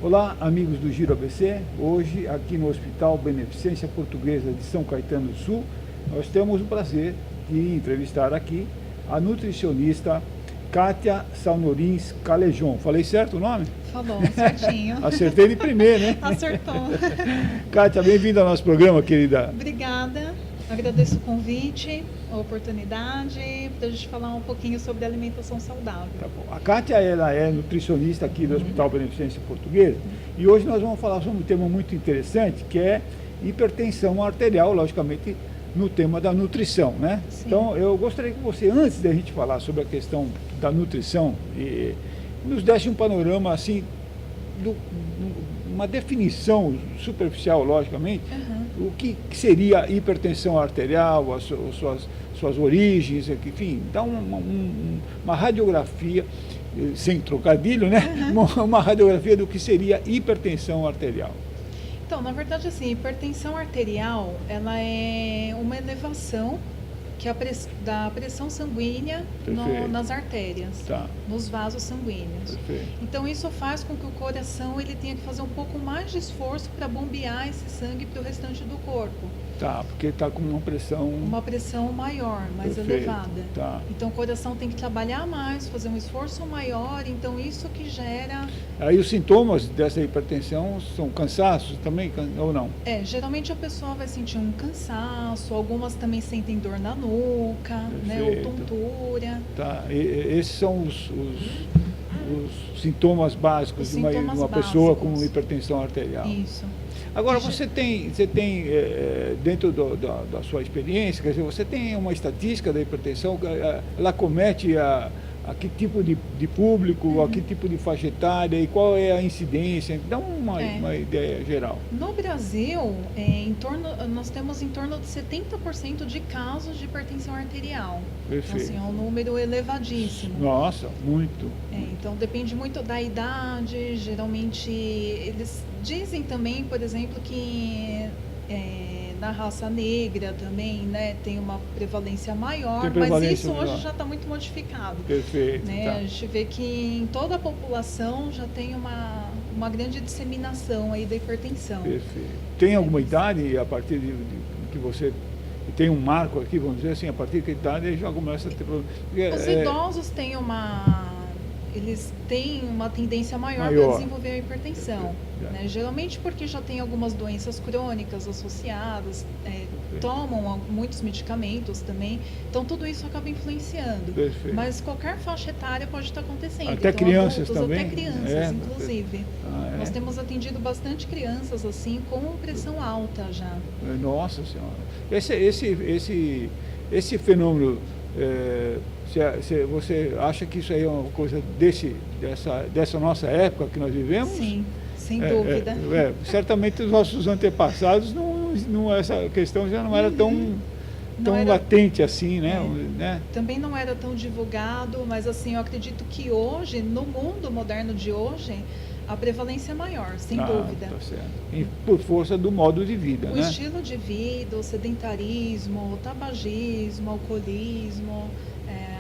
Olá, amigos do Giro ABC. Hoje, aqui no Hospital Beneficência Portuguesa de São Caetano do Sul, nós temos o prazer de entrevistar aqui a nutricionista Kátia Salnorins Calejon. Falei certo o nome? Falou, certinho. Acertei de primeiro, né? Acertou. Kátia, bem-vinda ao nosso programa, querida. Obrigada. Agradeço o convite, a oportunidade para a gente falar um pouquinho sobre alimentação saudável. Tá bom. A Kátia, ela é nutricionista aqui do Hospital Beneficência Portuguesa e hoje nós vamos falar sobre um tema muito interessante, que é hipertensão arterial, logicamente no tema da nutrição, né? Sim. Então, eu gostaria que você, antes da gente falar sobre a questão da nutrição, nos desse um panorama, assim, uma definição superficial, logicamente, o que seria hipertensão arterial, as suas origens, enfim, dá uma radiografia, sem trocadilho, né? Uma radiografia do que seria hipertensão arterial. Então, na verdade, assim, hipertensão arterial, ela é uma elevação da pressão sanguínea nas artérias, nos vasos sanguíneos. Perfeito. Então, isso faz com que o coração ele tenha que fazer um pouco mais de esforço para bombear esse sangue para o restante do corpo. Tá, porque está com uma pressão... Uma pressão maior, mais Perfeito. elevada. Tá. Então, o coração tem que trabalhar mais, fazer um esforço maior, então isso que gera... Aí os sintomas dessa hipertensão são cansaços também, ou não? Geralmente a pessoa vai sentir um cansaço, algumas também sentem dor na nuca, né, ou tontura. Tá, esses são os sintomas básicos de uma pessoa com hipertensão arterial. Isso. Agora, você tem dentro da sua experiência, quer dizer, você tem uma estatística da hipertensão, ela comete a que tipo de público, a que tipo de faixa etária e qual é a incidência? Dá uma ideia geral. No Brasil, nós temos em torno de 70% de casos de hipertensão arterial. Perfeito. Então, assim, é um número elevadíssimo. Nossa, muito. Então, depende muito da idade. Geralmente, eles dizem também, por exemplo, que na raça negra também, né, tem uma prevalência maior, mas isso hoje já está muito modificado. Perfeito. Né? Tá. A gente vê que em toda a população já tem uma grande disseminação aí da hipertensão. Perfeito. Tem alguma idade a partir de que você tem um marco aqui, vamos dizer assim, a partir de que idade já começa a ter problema? Os idosos têm eles têm uma tendência maior para desenvolver a hipertensão. Né? Geralmente porque já tem algumas doenças crônicas associadas, tomam muitos medicamentos também, então tudo isso acaba influenciando. Perfeito. Mas qualquer faixa etária pode estar acontecendo. Até então, crianças adultos, também? Até crianças, inclusive. Nós é? temos atendido bastante crianças assim com pressão alta já. Nossa Senhora. Esse fenômeno, você acha que isso aí é uma coisa dessa nossa época que nós vivemos? Sim, sem dúvida. Certamente os nossos antepassados, essa questão já não era tão latente assim, né? Também não era tão divulgado, mas assim, eu acredito que hoje, no mundo moderno de hoje, a prevalência é maior, sem dúvida. Tá certo. E por força do modo de vida, o estilo de vida, o sedentarismo, o tabagismo, o alcoolismo,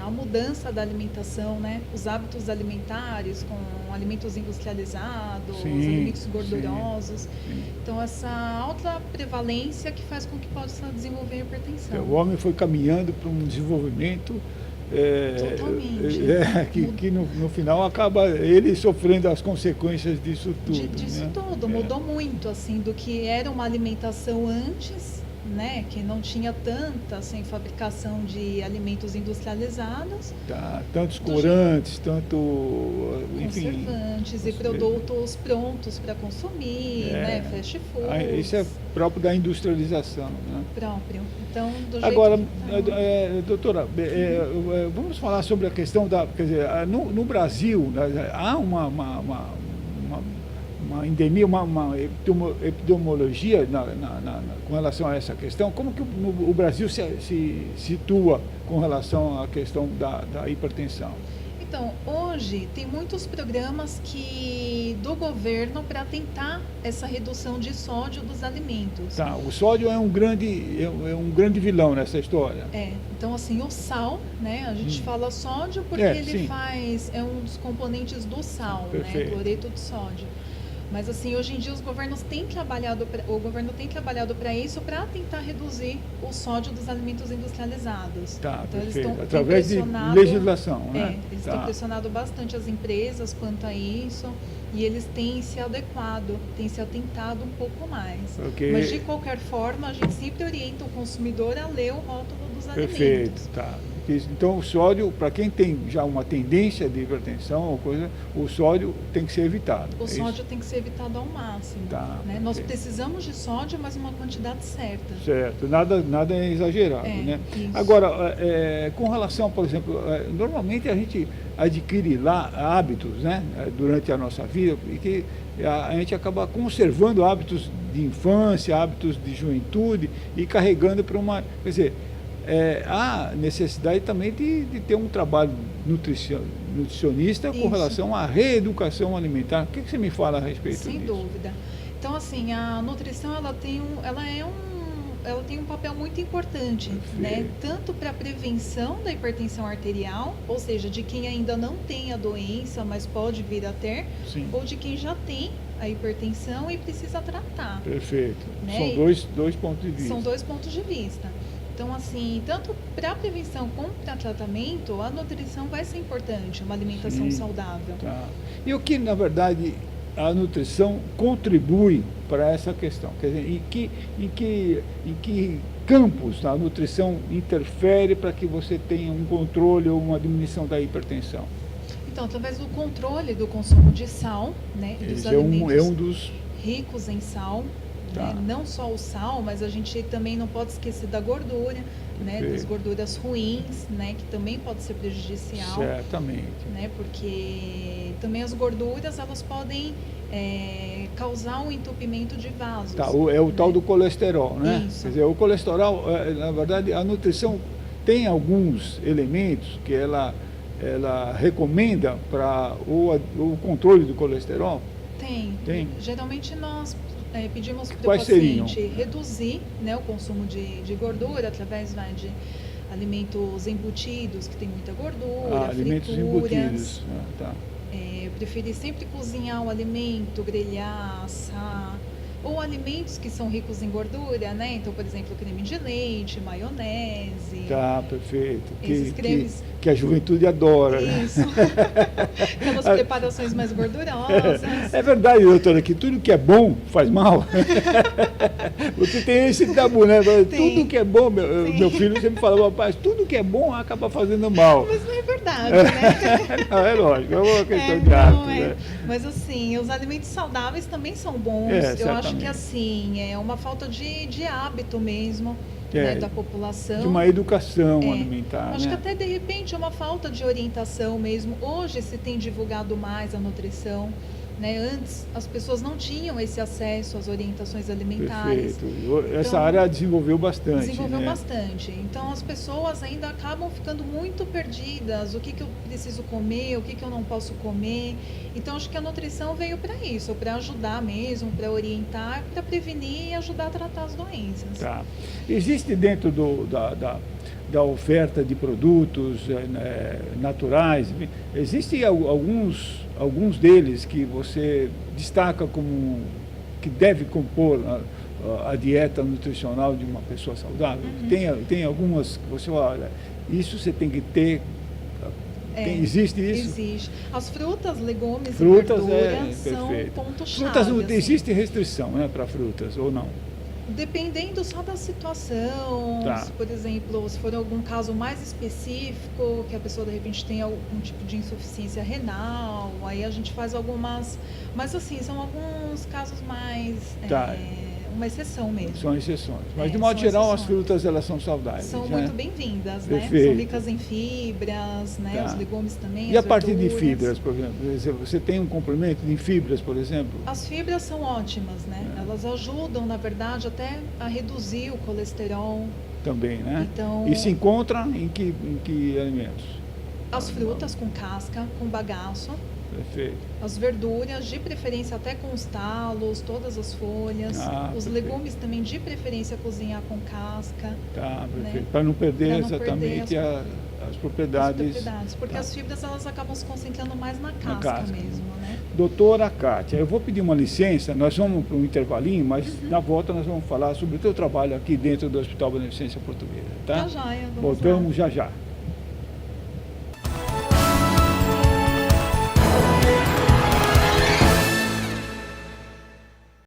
a mudança da alimentação, né? Os hábitos alimentares com alimentos industrializados, alimentos gordurosos. Sim. Então, essa alta prevalência que faz com que possa desenvolver hipertensão. O homem foi caminhando para um desenvolvimento totalmente. Que no final acaba ele sofrendo as consequências disso tudo. Disso tudo. Mudou muito, assim, do que era uma alimentação antes, né, que não tinha tanta fabricação de alimentos industrializados. Tantos corantes, enfim, conservantes e produtos prontos para consumir, né, fast food. Isso é próprio da industrialização, né? Próprio. Então, do jeito agora, que doutora, vamos falar sobre a questão quer dizer, no Brasil há uma endemia, uma epidemiologia com relação a essa questão. Como que o Brasil se situa com relação à questão da hipertensão? Então, hoje tem muitos programas do governo para tentar essa redução de sódio dos alimentos. O sódio é um grande vilão nessa história. Então assim, o sal, né? A gente fala sódio porque ele é um dos componentes do sal, né? Cloreto de sódio. Mas assim, hoje em dia os governos têm trabalhado, o governo tem trabalhado para isso, para tentar reduzir o sódio dos alimentos industrializados. Tá, Então eles perfeito. estão Através de pressionado, legislação, né? eles Tá. têm pressionado bastante as empresas quanto a isso, e eles têm se adequado, têm se atentado um pouco mais. Ok. Mas de qualquer forma, a gente sempre orienta o consumidor a ler o rótulo dos Perfeito, alimentos. tá. Então o sódio, para quem tem já uma tendência de hipertensão ou coisa, o sódio tem que ser evitado. O é sódio isso? tem que ser evitado ao máximo. Tá, Né? Nós ok. precisamos de sódio, mas uma quantidade certa. Certo, nada é exagerado, É, né? isso. Agora, com relação, por exemplo, normalmente a gente adquire lá hábitos, né, durante a nossa vida, e que a gente acaba conservando hábitos de infância, hábitos de juventude e carregando para uma, quer dizer, há necessidade também de ter um trabalho nutricionista com Isso. relação à reeducação alimentar. O que você me fala a respeito Sem disso? dúvida. Então, assim, a nutrição ela tem um papel muito importante, né? Perfeito. Tanto para a prevenção da hipertensão arterial, ou seja, de quem ainda não tem a doença, mas pode vir a ter, Sim. ou de quem já tem a hipertensão e precisa tratar. Perfeito. Né? São dois pontos de vista. São dois pontos de vista. Então, assim, tanto para prevenção como para tratamento, a nutrição vai ser importante, uma alimentação Sim. saudável. Tá. E o que, na verdade, a nutrição contribui para essa questão? Quer dizer, em que campos a nutrição interfere para que você tenha um controle ou uma diminuição da hipertensão? Então, através do controle do consumo de sal, né, e dos Esse alimentos é um dos... ricos em sal, Tá. né, não só o sal, mas a gente também não pode esquecer da gordura, né, Perfeito. das gorduras ruins, né, que também pode ser prejudicial, Certamente. né, porque também as gorduras elas podem causar um entupimento de vasos. Tá, é o tal né? do colesterol, né? Isso. Quer dizer, o colesterol, na verdade, a nutrição tem alguns elementos que ela recomenda para o controle do colesterol. Tem? Geralmente nós pedimos para o Quais seriam? paciente reduzir, né, o consumo de gordura através de alimentos embutidos, que tem muita gordura, Alimentos frituras. embutidos. Tá. Preferir sempre cozinhar o alimento, grelhar, assar. Ou alimentos que são ricos em gordura, né? Então, por exemplo, creme de leite, maionese. Tá, perfeito. Esses cremes. Que a juventude adora. Né? Isso. Aquelas preparações mais gordurosas. É verdade, doutora, que tudo que é bom faz mal. Porque tem esse tabu, né? Tem. Tudo que é bom, meu filho sempre falava, rapaz, tudo que é bom acaba fazendo mal. Mas não é verdade, né? Não, é lógico, é uma questão de não, hábito. Né? Mas assim, os alimentos saudáveis também são bons. Eu acho que assim, é uma falta de hábito mesmo. Né, da população. De uma educação É. alimentar. Acho né? que até de repente é uma falta de orientação mesmo. Hoje se tem divulgado mais a nutrição. Né? Antes as pessoas não tinham esse acesso às orientações alimentares. Perfeito. Essa Então, área desenvolveu bastante. Desenvolveu né? bastante. Então as pessoas ainda acabam ficando muito perdidas. O que eu preciso comer, o que eu não posso comer. Então acho que a nutrição veio para isso, para ajudar mesmo, para orientar, para prevenir e ajudar a tratar as doenças. Tá. Existe dentro da oferta de produtos naturais, existem alguns deles que você destaca como que deve compor a dieta nutricional de uma pessoa saudável? Uhum. Tem algumas que você fala, olha, isso você tem que ter. Existe isso? Existe. As frutas, legumes Frutas, e verduras são perfeito. ponto-chave. Frutas, não assim. existe restrição, né, para frutas, ou não? Dependendo só da situação, Tá. se, por exemplo, se for algum caso mais específico, que a pessoa de repente tem algum tipo de insuficiência renal, aí a gente faz algumas, mas assim, são alguns casos mais, Tá. Uma exceção mesmo. São exceções. Mas, de São modo geral, as exceções. frutas, elas são saudáveis. São né? muito bem-vindas, né? Perfeito. São ricas em fibras, né? Tá. Os legumes também, E a as partir de verduras. fibras, por exemplo? Você tem um complemento de fibras, por exemplo? As fibras são ótimas, né? Elas ajudam, na verdade, até a reduzir o colesterol. Também, né? Então- E se encontra em que alimentos? As frutas com casca, com bagaço. Perfeito. As verduras, de preferência até com os talos, todas as folhas. Os Perfeito. legumes também, de preferência, cozinhar com casca. Tá, perfeito. Né? Para não perder Pra não exatamente perder as As propriedades. propriedades, porque Tá. as fibras elas acabam se concentrando mais na casca casca. mesmo, né? Doutora Kátia, eu vou pedir uma licença, nós vamos para um intervalinho, mas na volta nós vamos falar sobre o teu trabalho aqui dentro do Hospital Beneficência Portuguesa, tá? Tá joia, vamos lá. Voltamos já já.